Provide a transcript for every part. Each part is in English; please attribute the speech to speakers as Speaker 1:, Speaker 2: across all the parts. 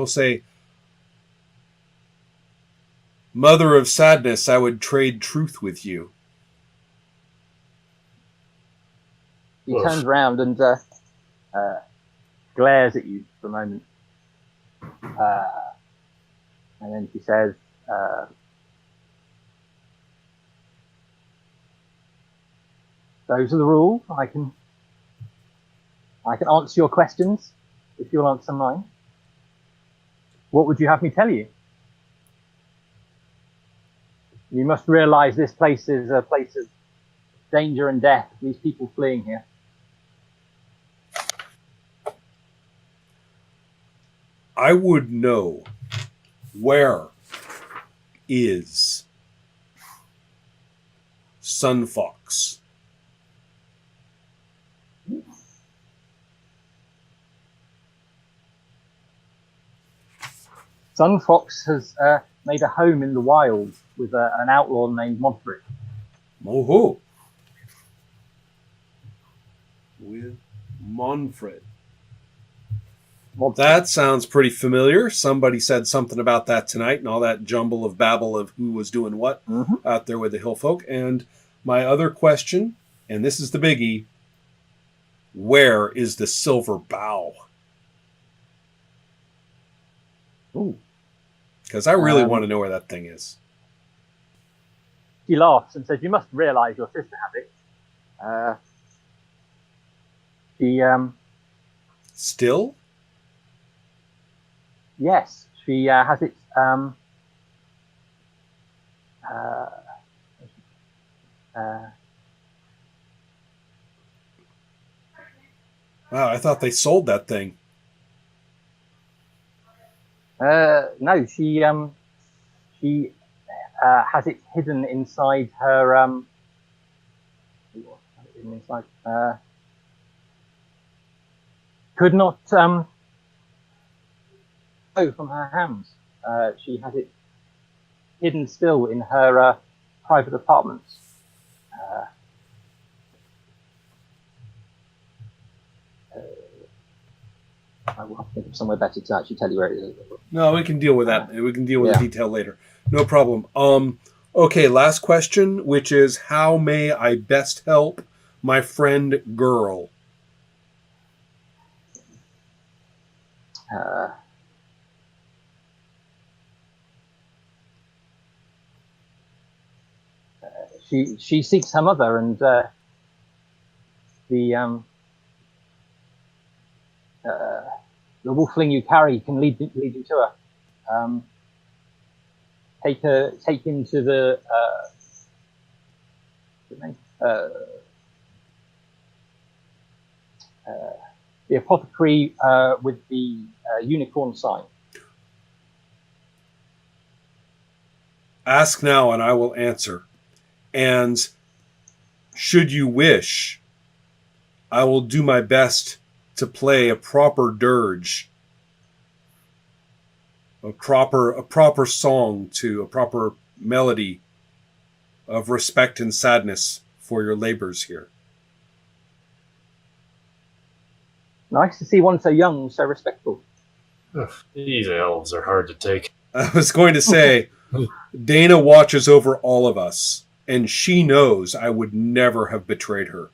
Speaker 1: will say, Mother of sadness, I would trade truth with you.
Speaker 2: He turns around and glares at you for a moment. And then she says, those are the rules. I can answer your questions if you'll answer mine. What would you have me tell you? You must realize this place is a place of danger and death. These people fleeing here.
Speaker 1: I would know, where is Sunfox?
Speaker 2: Sunfox has made a home in the wild with an outlaw named Montfred.
Speaker 1: Oh, with Montfred. That sounds pretty familiar. Somebody said something about that tonight and all that jumble of babble of who was doing what out there with the hill folk. And my other question, and this is the biggie, where is the silver bow?
Speaker 2: Ooh.
Speaker 1: Because I really want to know where that thing is.
Speaker 2: She laughs and says, you must realize your sister has it. She...
Speaker 1: Still?
Speaker 2: Yes, she has it.
Speaker 1: Wow, I thought they sold that thing.
Speaker 2: No, she has it hidden inside her. Could not go from her hands. She has it hidden still in her private apartments. I will have to think of somewhere better to actually tell you where it is.
Speaker 1: No, we can deal with that. We can deal with the detail later. No problem. Okay, last question, which is, how may I best help my friend girl?
Speaker 2: She seeks her mother, and the wolfling you carry can lead you to her. Take him to the apothecary with the unicorn sign.
Speaker 1: Ask now and I will answer. And should you wish, I will do my best to play a proper dirge, a proper song, to a proper melody of respect and sadness for your labors here.
Speaker 2: Nice to see one so young, so respectful.
Speaker 3: These elves are hard to take.
Speaker 1: I was going to say, Dana watches over all of us, and she knows I would never have betrayed her.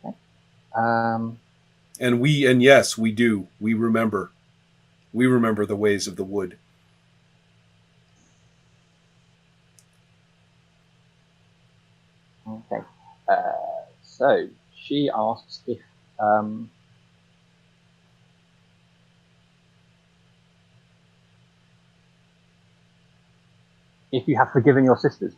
Speaker 2: Okay.
Speaker 1: And yes, we do. We remember. We remember the ways of the wood.
Speaker 2: Okay. So she asks if you have forgiven your sisters.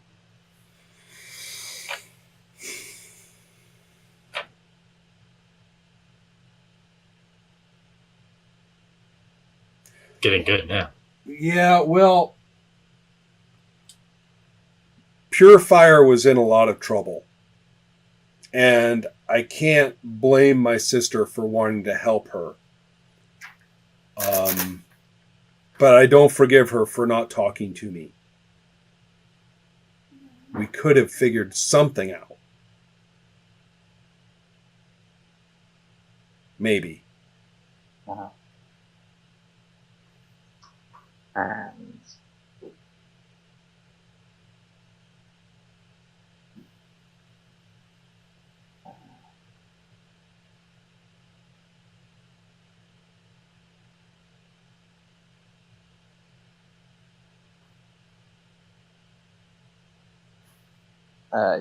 Speaker 3: Getting good now.
Speaker 1: Yeah, well, Purifier was in a lot of trouble. And I can't blame my sister for wanting to help her. But I don't forgive her for not talking to me. We could have figured something out. maybe.
Speaker 2: Uh-huh. And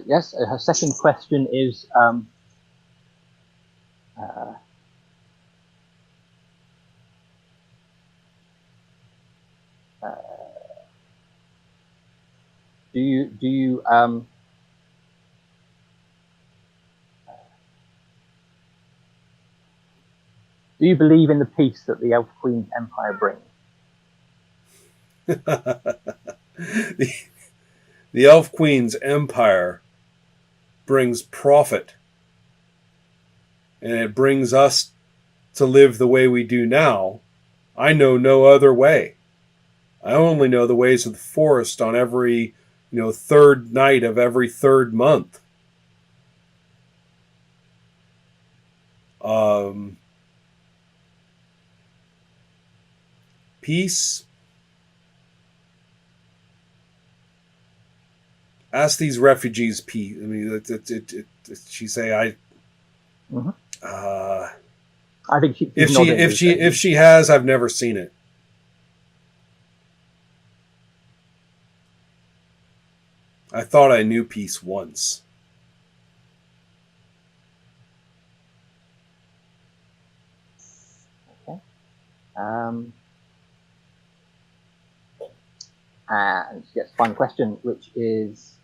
Speaker 2: yes, her second question is do you believe in the peace that the Elf Queen's empire brings?
Speaker 1: The Elf Queen's empire brings profit, and it brings us to live the way we do now. I know no other way. I only know the ways of the forest on every, third night of every third month. Peace. Ask these refugees peace. I mean, she say I.
Speaker 2: Mm-hmm. I think
Speaker 1: if she has, I've never seen it. I thought I knew peace once.
Speaker 2: Okay. And she gets a final question, which is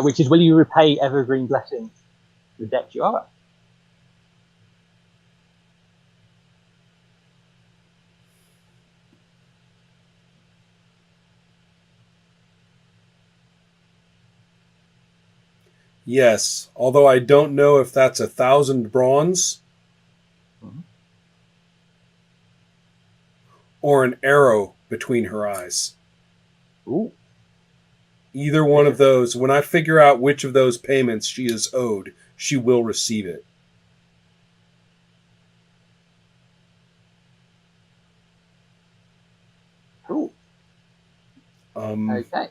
Speaker 2: which is, will you repay Evergreen Blessing the debt you owe?
Speaker 1: Yes, although I don't know if that's 1,000 bronze or an arrow between her eyes.
Speaker 2: Ooh.
Speaker 1: Either one of those. When I figure out which of those payments she is owed, she will receive it.
Speaker 2: Cool. Okay.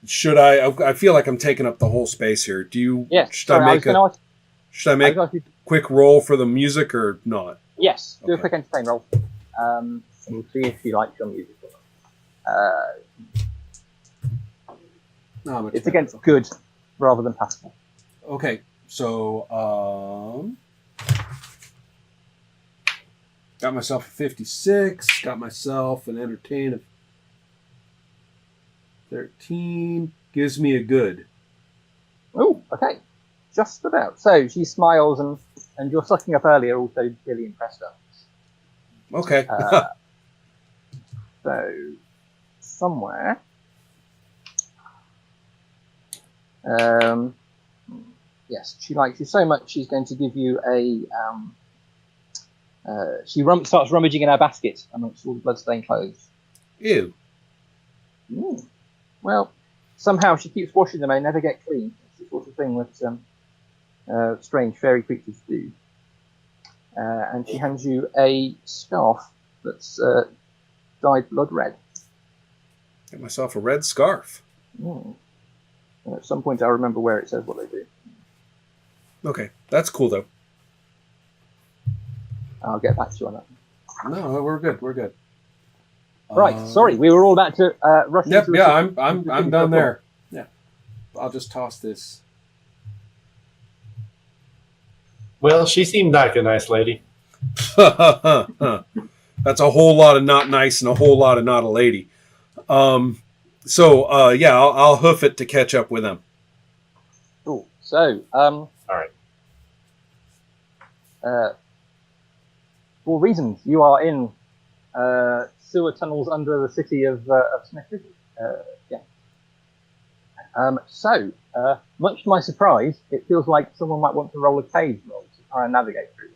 Speaker 1: Should I feel like I'm taking up the whole space here. Do you?
Speaker 2: Yes.
Speaker 1: Should I make a quick roll for the music or not?
Speaker 2: Yes. Do a quick entertain roll. We'll see if you like your music or not. It's against good rather than passable.
Speaker 1: Okay. So got myself a 56. Got myself an entertain of 13. Gives me a good.
Speaker 2: Oh, okay. Just about. So she smiles, and your sucking up earlier also really impressed her.
Speaker 1: Okay.
Speaker 2: So somewhere. Yes, she likes you so much. She's going to give you a. She starts rummaging in her basket amongst all the bloodstained clothes.
Speaker 1: Ew.
Speaker 2: Ooh. Well, somehow she keeps washing them and they never get clean. It's the sort of thing that strange fairy creatures do. And she hands you a scarf that's dyed blood red.
Speaker 1: Get myself a red scarf.
Speaker 2: And at some point, I'll remember where it says what they do.
Speaker 1: Okay, that's cool though.
Speaker 2: I'll get back to you on that.
Speaker 1: No, we're good. We're good.
Speaker 2: Right. Sorry, we were all about to rush.
Speaker 1: Yep. Yeah, I'm done there. Yeah. I'll just toss this.
Speaker 3: Well, she seemed like a nice lady.
Speaker 1: That's a whole lot of not nice and a whole lot of not a lady. So yeah, I'll hoof it to catch up with them.
Speaker 2: Cool. So
Speaker 3: all right.
Speaker 2: For reasons, you are in sewer tunnels under the city of Smith City. Yeah. Much to my surprise, it feels like someone might want to roll a cave roll to try and navigate through.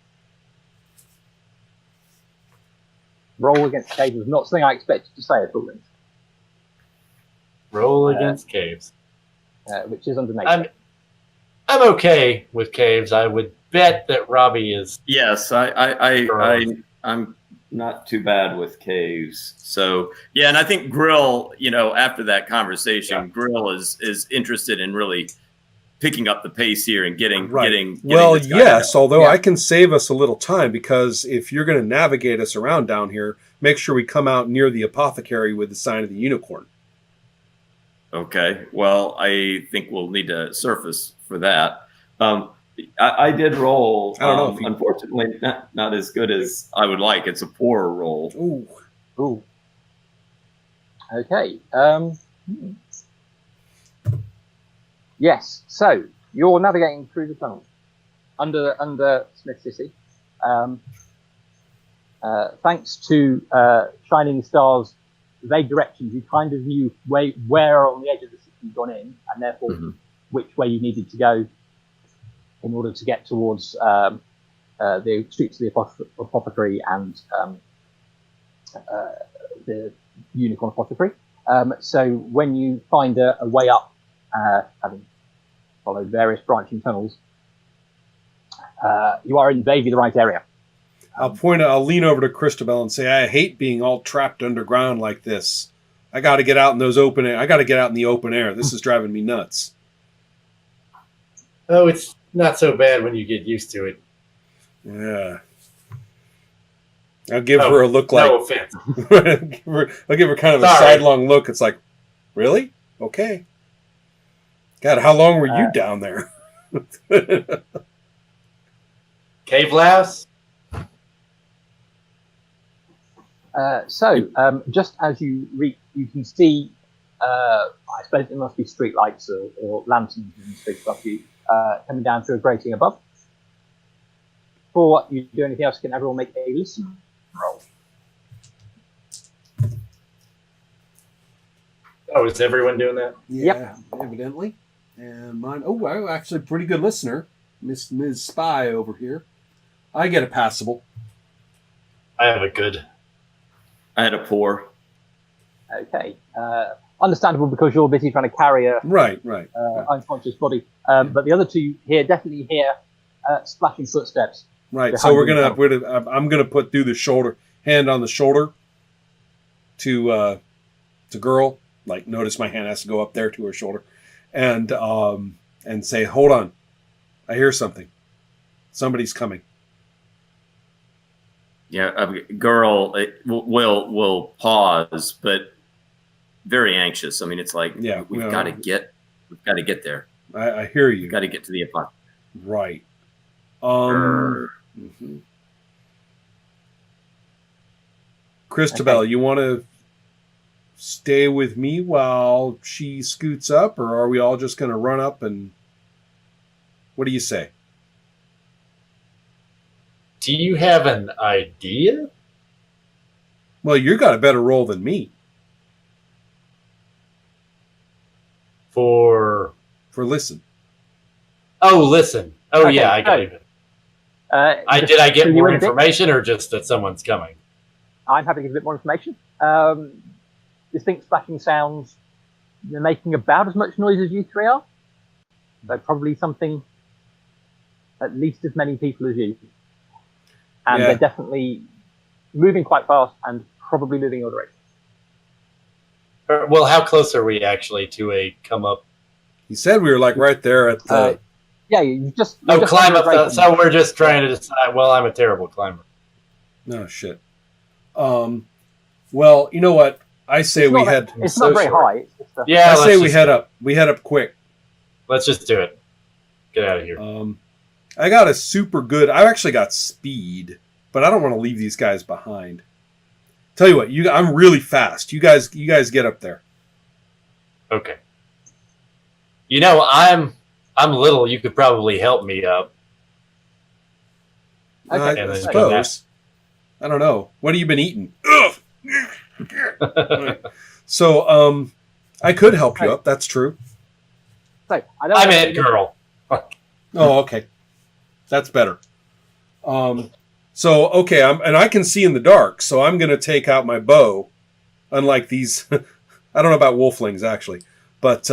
Speaker 2: Roll against caves is not something I expected to say at all,
Speaker 3: Roll against caves.
Speaker 2: which is under nature.
Speaker 3: I'm okay with caves. I would bet that Robbie is.
Speaker 4: Yes, I'm not too bad with caves. So yeah, and I think Grill, after that conversation, Grill is interested in really picking up the pace here and getting.
Speaker 1: Well,
Speaker 4: this guy
Speaker 1: yes,
Speaker 4: out.
Speaker 1: although I can save us a little time, because if you're going to navigate us around down here, make sure we come out near the apothecary with the sign of the unicorn.
Speaker 4: Okay. Well, I think we'll need to surface for that. I did roll.
Speaker 1: I don't know if
Speaker 4: unfortunately, not as good as I would like. It's a poor roll.
Speaker 2: Ooh. Okay. Yes. So you're navigating through the tunnel under Smith City. Thanks to Shining Star's vague directions, you kind of knew where on the edge of the city you'd gone in, and therefore which way you needed to go in order to get towards the streets of the apothecary and the unicorn apothecary. So when you find a way up, having followed various branching tunnels, you are in vaguely the right area.
Speaker 1: I'll lean over to Christabel and say, I hate being all trapped underground like this. I got to get out in I got to get out in the open air. This is driving me nuts.
Speaker 3: Oh, it's not so bad when you get used to it.
Speaker 1: Yeah. I'll give her a look like...
Speaker 3: No offense.
Speaker 1: I'll give her kind of a sidelong look. It's like, really? Okay. God, how long were you down there?
Speaker 3: Cave Louse?
Speaker 2: Just as you reach, you can see, I suppose it must be street lights or lanterns and things above you, coming down through a grating above. Before you do anything else, can everyone make a listen roll?
Speaker 3: Oh, is everyone doing that?
Speaker 1: Yeah, evidently. And mine, I'm actually a pretty good listener. Ms. Spy over here. I get a passable.
Speaker 3: I have a good.
Speaker 4: I had a poor.
Speaker 2: Okay. Understandable, because you're busy trying to carry a
Speaker 1: right.
Speaker 2: unconscious body. But the other two here definitely hear splashing footsteps.
Speaker 1: Right. So I'm gonna put through the shoulder, hand on the shoulder to girl. Like, notice my hand has to go up there to her shoulder, and say, hold on, I hear something. Somebody's coming.
Speaker 4: Yeah, girl will pause, but very anxious. I mean, it's like we've got to get there.
Speaker 1: I hear you.
Speaker 4: We've got to get to the apartment.
Speaker 1: Right. Christabel, you want to stay with me while she scoots up, or are we all just going to run up and? What do you say?
Speaker 3: Do you have an idea?
Speaker 1: Well, you got a better roll than me.
Speaker 3: For
Speaker 1: listen.
Speaker 3: Oh, listen. Oh,
Speaker 2: okay,
Speaker 3: yeah, I got it. Did I get more information, or just that someone's coming?
Speaker 2: I'm happy to give a bit more information. Distinct splashing sounds. They're making about as much noise as you three are. So probably something, at least as many people as you. And they're definitely moving quite fast and probably moving your direction.
Speaker 3: Well, how close are we actually to a come up?
Speaker 1: He said we were like right there at the...
Speaker 2: you just
Speaker 3: climb up. So we're just trying to decide, well, I'm a terrible climber.
Speaker 1: No, shit. Well, you know what? I say
Speaker 2: It's not very high.
Speaker 1: I say we head up. We head up quick.
Speaker 3: Let's just do it. Get out of here.
Speaker 1: I got a super good... I've actually got speed, but I don't want to leave these guys behind. Tell you what, I'm really fast. You guys get up there.
Speaker 3: Okay. You know, I'm little. You could probably help me up.
Speaker 1: Okay, I suppose. I don't know. What have you been eating? So, I could help you up. That's true.
Speaker 2: So I don't.
Speaker 3: I meant girl.
Speaker 1: Oh, okay. That's better. So, okay, and I can see in the dark, so I'm going to take out my bow. Unlike these, I don't know about wolflings, actually. But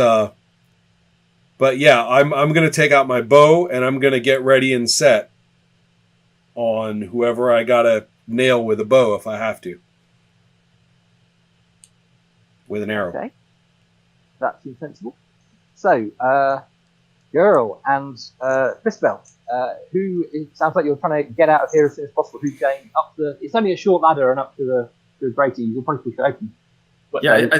Speaker 1: yeah, I'm going to take out my bow, and I'm going to get ready and set on whoever I got to nail with a bow if I have to. With an arrow.
Speaker 2: Okay. That seems sensible. So, girl and Christabel, who it sounds like you're trying to get out of here as soon as possible. Who's going up the? It's only a short ladder and up to the grating. You'll probably push it open. But,
Speaker 4: Yeah,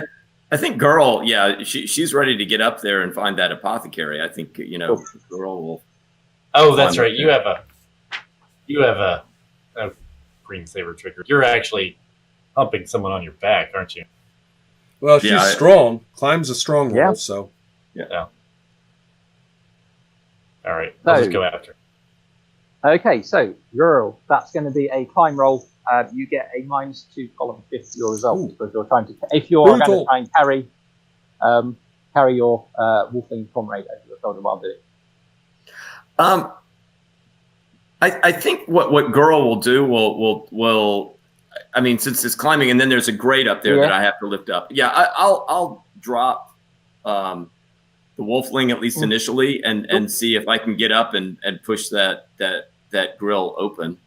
Speaker 4: I think girl. Yeah, she's ready to get up there and find that apothecary. I think girl will.
Speaker 3: Oh, that's right. You have a green saber trigger. You're actually humping someone on your back, aren't you?
Speaker 1: Well, she's strong. Climb's a strong roll, so.
Speaker 3: Yeah. All right, I'll just go after.
Speaker 2: Okay, so girl, that's going to be a climb roll. You get a -2 column shift to your result because you're trying to. If you're going to try and carry your wolfling comrade over the shoulder while doing it.
Speaker 4: I think what girl will do will. I mean, since it's climbing, and then there's a grate up there that I have to lift up. Yeah, I'll drop the wolfling at least initially, and see if I can get up and push that grill open.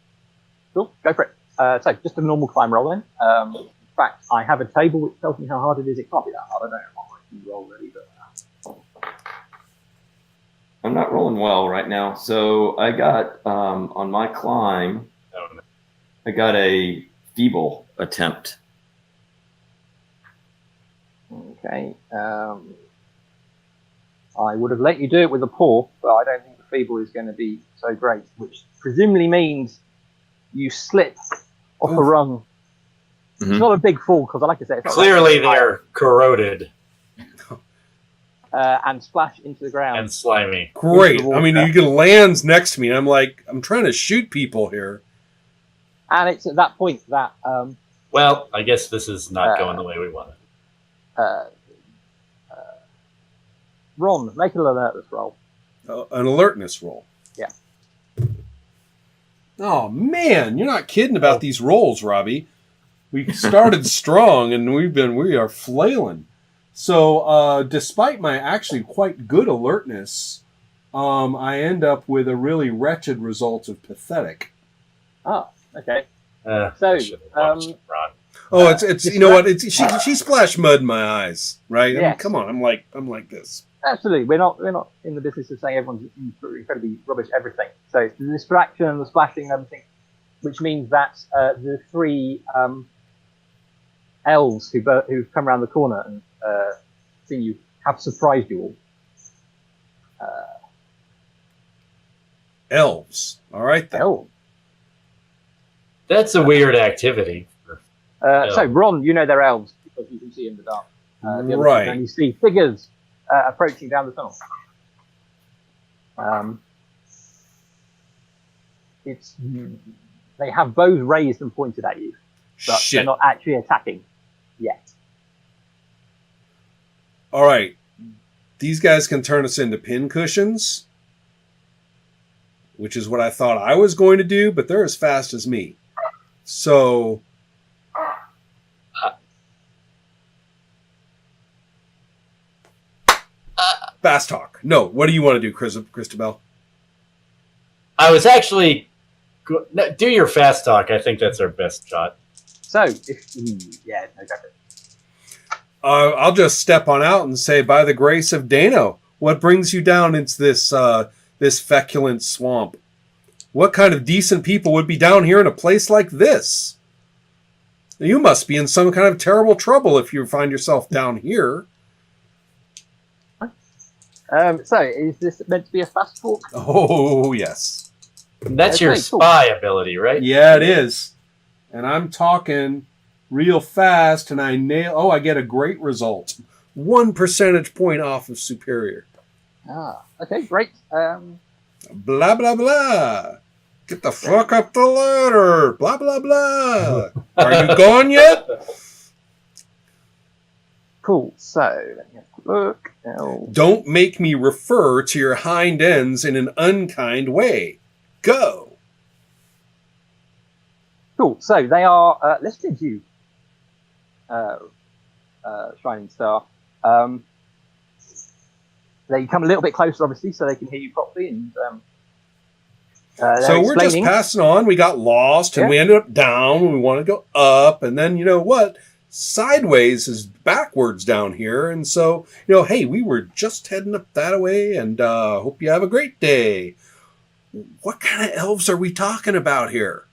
Speaker 2: Cool, go for it. So just a normal climb roll then. In fact, I have a table which tells me how hard it is. It can't be that hard. I don't know what I can roll really, but.
Speaker 4: I'm not rolling well right now, so I got on my climb. I got a feeble attempt.
Speaker 2: Okay. I would have let you do it with a paw, but I don't think the feeble is going to be so great, which presumably means you slip off a rung. Mm-hmm. It's not a big fall, because like I said, it's
Speaker 3: clearly they're corroded.
Speaker 2: And splash into the ground.
Speaker 3: And slimy.
Speaker 1: Great. I mean, you can land next to me, and I'm trying to shoot people here.
Speaker 2: And it's at that point that...
Speaker 3: well, I guess this is not going the way we want it.
Speaker 2: Ron, make an alertness roll.
Speaker 1: An alertness roll?
Speaker 2: Yeah.
Speaker 1: Oh, man, you're not kidding about these rolls, Robbie. We started strong, and we are flailing. So, despite my actually quite good alertness, I end up with a really wretched result of pathetic.
Speaker 2: Oh, okay.
Speaker 1: It's you know what? She splashed mud in my eyes, right? Yes. I mean, come on, I'm like this.
Speaker 2: Absolutely, we're not in the business of saying everyone's incredibly rubbish at everything. So it's the distraction and the splashing and everything, which means that the three elves who've come around the corner and seen you have surprised you all.
Speaker 1: Elves, all right then.
Speaker 2: Elves.
Speaker 3: That's a weird activity.
Speaker 2: So Ron, you know they're elves because you can see in the dark.
Speaker 1: Right.
Speaker 2: And you see figures approaching down the tunnel. They have bows raised and pointed at you, but they're not actually attacking yet.
Speaker 1: All right, these guys can turn us into pincushions, which is what I thought I was going to do, but they're as fast as me. So... fast talk. No, what do you want to do, Christabel?
Speaker 3: I was actually... do your fast talk. I think that's our best shot.
Speaker 2: So, exactly.
Speaker 1: I'll just step on out and say, by the grace of Dano, what brings you down into this feculent swamp? What kind of decent people would be down here in a place like this? You must be in some kind of terrible trouble if you find yourself down here.
Speaker 2: So, is this meant to be a fast talk?
Speaker 1: Oh, yes.
Speaker 3: That's your spy ability, right?
Speaker 1: Yeah, it is. And I'm talking real fast, and I get a great result. 1 percentage point off of superior.
Speaker 2: Okay, great.
Speaker 1: Blah, blah, blah. Get the fuck up the ladder. Blah, blah, blah. Are you gone yet?
Speaker 2: Cool. So, let me have a quick Look. Oh.
Speaker 1: Don't make me refer to your hind ends in an unkind way. Go.
Speaker 2: Cool. So they are listening to you, Shining Star. They come a little bit closer, obviously, so they can hear you properly. And
Speaker 1: so we're just passing on. We got lost, and we ended up down. We wanted to go up, and then you know what? Sideways is backwards down here, and so hey, we were just heading up that way, and hope you have a great day. What kind of elves are we talking about here?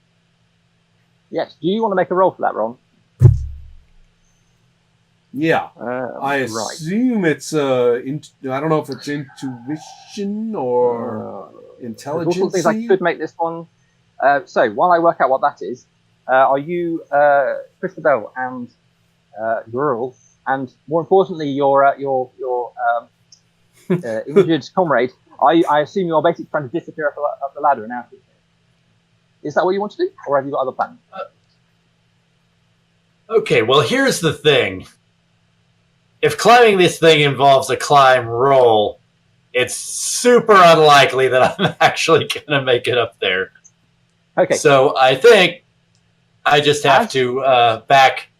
Speaker 2: Yes. Do you want to make a roll for that, Ron?
Speaker 1: Yeah, I assume it's I don't know if it's intuition or intelligence.
Speaker 2: There's also things I could make this one. So while I work out what that is, are you Christabel and Gruel, and more importantly, your injured comrade? I assume you're basically trying to disappear up the ladder and out of here. Is that what you want to do, or have you got other plans?
Speaker 3: Okay, well, here's the thing. If climbing this thing involves a climb roll, it's super unlikely that I'm actually going to make it up there.
Speaker 2: Okay.
Speaker 3: So I think I just have to back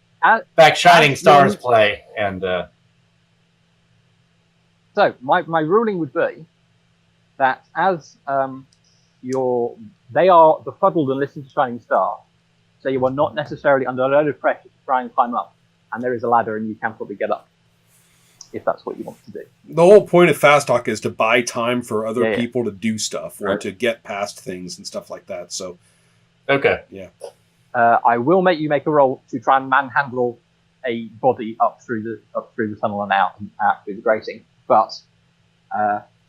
Speaker 3: Shining Stars play. And
Speaker 2: so my ruling would be that as they are befuddled and listen to Shining Star, so you are not necessarily under a load of pressure to try and climb up, and there is a ladder and you can probably get up, if that's what you want to do.
Speaker 1: The whole point of Fast Talk is to buy time for other people to do stuff or to get past things and stuff like that. So,
Speaker 3: okay,
Speaker 1: yeah,
Speaker 2: I will make you make a roll to try and manhandle a body up through the tunnel and out through the grating. But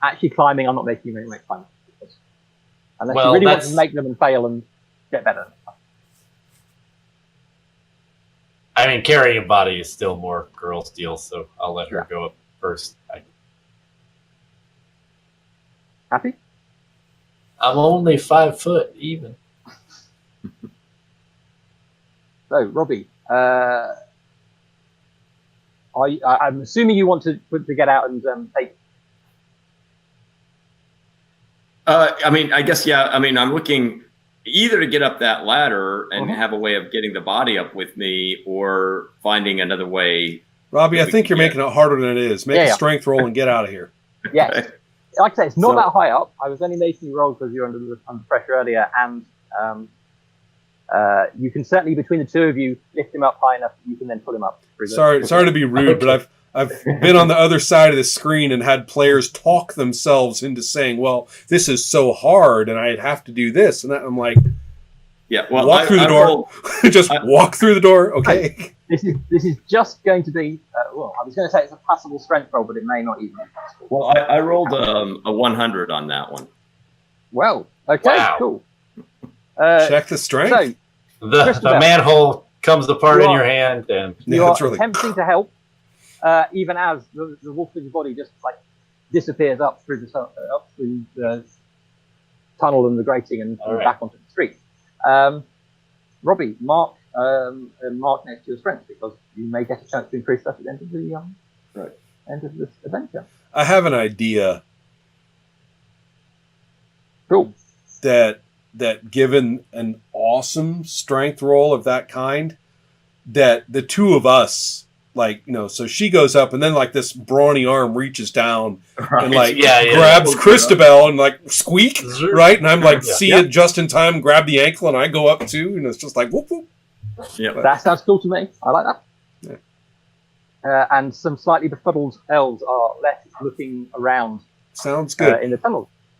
Speaker 2: actually climbing, I'm not making you make climb, unless you really want to make them and fail and get better.
Speaker 3: I mean, carrying a body is still more girl's deal, so I'll let her go up first.
Speaker 2: Happy?
Speaker 3: I'm only 5 foot even.
Speaker 2: So, Robbie, I'm assuming you want to get out and take.
Speaker 4: I mean, I guess, yeah. I mean, I'm looking either to get up that ladder and have a way of getting the body up with me, or finding another way.
Speaker 1: Robbie, I think you're making it harder than it is. Make a strength roll and get out of here.
Speaker 2: Yes. Okay. Like I say, it's not that high up. I was only making you roll because you were under pressure earlier, and you can certainly, between the two of you, lift him up high enough that you can then pull him up.
Speaker 1: Sorry to be rude, but I've been on the other side of the screen and had players talk themselves into saying, "Well, this is so hard, and I'd have to do this," and I'm like,
Speaker 4: "Yeah, well,
Speaker 1: walk through the door. Just walk through the door." Okay.
Speaker 2: This is just going to be. Well, I was going to say it's a passable strength roll, but it may not even be possible.
Speaker 4: Well, I rolled a 100 on that one.
Speaker 2: Well, okay, cool.
Speaker 1: Check the strength.
Speaker 3: So, the manhole comes apart in your hand, and
Speaker 2: you are attempting to help, even as the wolf's body just disappears up through the tunnel and the grating and back onto the street. Robbie, mark next to your strength, because you may get a chance to increase that at the end of the end of this adventure.
Speaker 1: I have an idea.
Speaker 2: Cool.
Speaker 1: That given an awesome strength roll of that kind, that the two of us, so she goes up, and then this brawny arm reaches down and grabs Christabel and squeak, right? And I'm see it just in time, grab the ankle, and I go up too, and it's just whoop whoop.
Speaker 4: Yeah,
Speaker 2: that sounds cool to me. I like that. Yeah. And some slightly befuddled elves are left looking around.
Speaker 1: Sounds good
Speaker 2: in the tunnel.